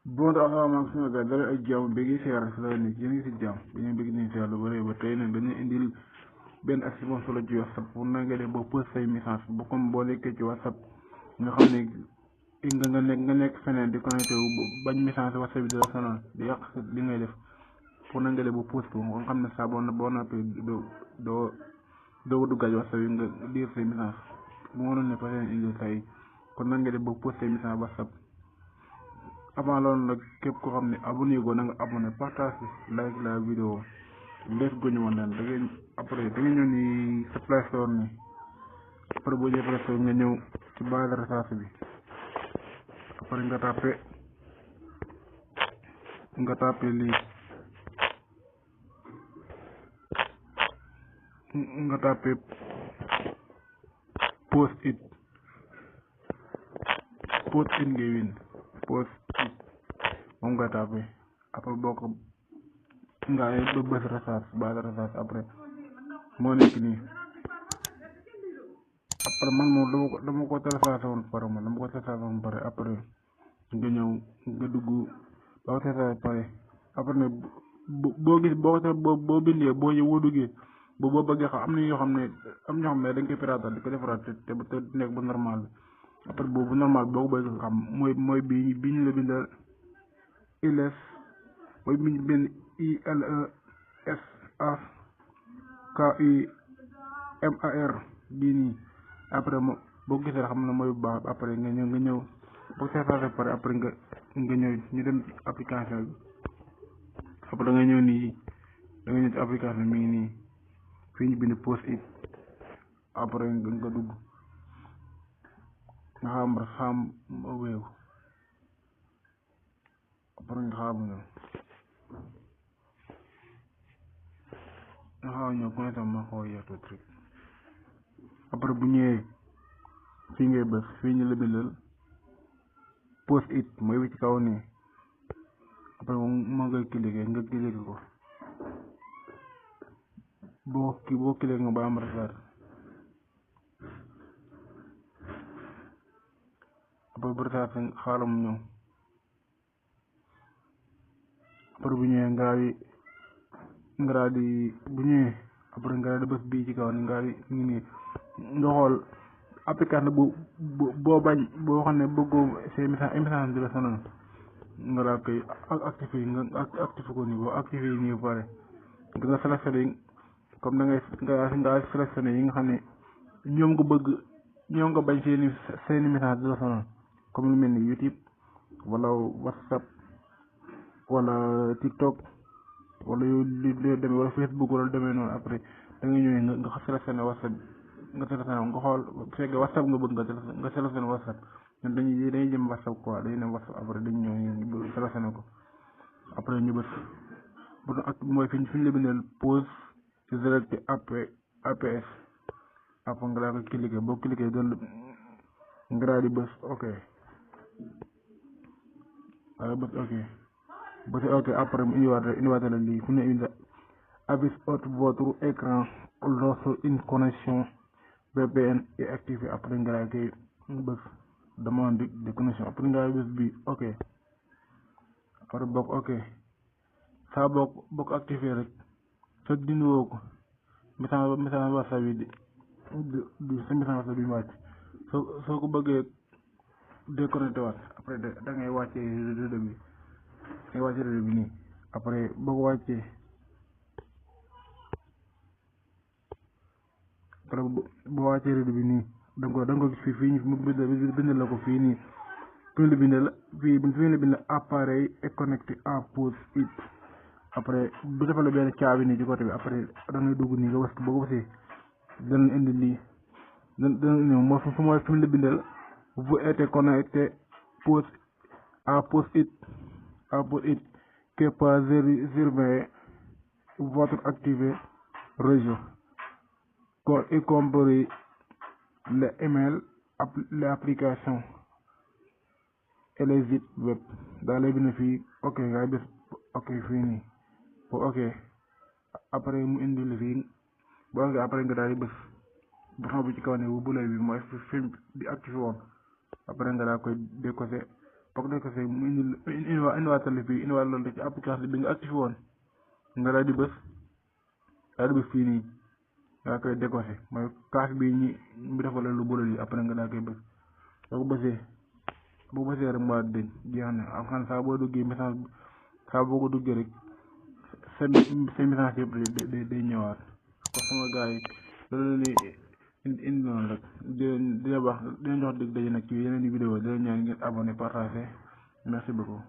bon asalaamaaleykum sama gars dara ak jàmm bi ngi seer si la nekk yéen ngi si jàmm dañuy bëgg nañ si yàlla bëree ba tey nag dañuy indil benn aksi moom solo ci whatsapp pour na nga def ba post say message bu comme boo nekkee ci whatsapp nga xam ne nga nekk feneen di connecté wu bañ message whatsapp bi di la sonal di yàq li ngay def pour na nga def ba post ko nga xam ne saa boo noppee doo duggaat whatsapp yi nga lire say message bu ma doon ne peut être indil say kon na nga def ba post say message whatsapp. Avant loolu nag képp koo xam ne abonné go na nga abonné partage like la vidéo def ko ñu woon leen da ngeen après da ngeen ñëw ni sa Play Store ni après boo ñëwee Play Store nga ñëw ci barre de recherche bi après nga tapé lii nga tapé post it ngay win post it moom nga tapé après boo ko nga ba bës recherche barre de recherche après moo nekk nii après man moom dama ko téléchargé woon pare après nga ñëw nga dugg ba ko téléchargé pare après ne boo bindee boo duggee boo bëggee xam am na ñoo xam ne dañ koy piratal di ko defaraat te nekk bu normal bi après boobu normal boo ko bëgg xam mooy bi ñu la bindal ILS mooy bi ñu bind ILESAKIMAR bii nii après boo gisee xam na mooy bu baax après nga ñëw boo téléchargé pare après nga ñëw ñu dem application bi après da nga ñëw ci application mi ngi nii fii ñu bind post it après nga dugg nga xam wéew après nga xam ñëw ku ne tam ma xaw a yeetu truc après bu ñëwee fii ngay bës fii ñu la bindal post it mooy bi ci kaw nii après moo ngay cliquer nga cliquer ko boo cliquer nga ba am refaire après bu refaire xaaral mu ñëw après bu ñëwee nga daal di bu ñëwee après nga daal di bës bii ci kaw ni nga xool application boo bañ boo xam ne bëggoo say message di la sonal nga daal koy activé ko nii boo activé nii ba pare nga sélectionné comme da nga sélectionné yi nga xam ne ñoom nga bañ seeni message di la sonal comme lu mel ni YouTube wala WhatsApp wala TikTok wala lu demee wala Facebook wala demee noonu après da nga ñëwee nga sélectionné WhatsApp nga xool bu fekkee WhatsApp nga bëgg nga sélectionné WhatsApp ñun dañuy jëm WhatsApp quoi dañuy dem WhatsApp après dañu ñëw sélectionné ko après ñu bës bu ak mooy fi ñu la bindal pause select APS après nga daa ko cliqué boo cliqué nga daal di bës ok après mu indiwaat la lii fu ne indi avis haute votre écran lorsque une connexion VPN est activée après nga daal koy bës demande de connexion après nga daal bës bi ok après bokk ok saa boo ko activé rek fekk dindi woo ko message WhatsApp yi di sa message WhatsApp bi mu wàcc soo ko bëggee déconnecté waat après da ngay wàccee réseau bi nii après boo ko wàccee réseau bi nii da nga ko gis fii mu bindal la ko fii nii fi mu la bindal appareil est connecté à pause it après bu defal la benn caabi nii ci côté bi après da ngay dugg nii nga was boo ko wasee dana indi lii dana ñëw moo fi mu la bindal vous êtes connecté pause it que pas surveiller votre activité réseau y compris les emails l'application et les sites web daa lay bind fii ok ngay bés ok fii nii ok après mu indi la fii boo nga après nga daal di bés bu xam bu ci kaw ne bu bulay bi mooy film bi activé woon après nga daal koy décoché boo ko décoché mu indiwaat la fii indiwaat loolu ci application bi nga activé woon nga daal di bës fii nii nga koy décoché mooy kaas bi ñi mu defal lu bële yi après nga daal koy bës boo ko bësee rek mu daal di jeex na am xam saa boo duggee message saa boo ko duggee rek seen message yëpp day ñëwaat kon sama gars yi loolu la indi noonu rek dina jox dig daje nag ci yeneen i vidéo dina ñaan ngeen abonné partagé merci beaucoup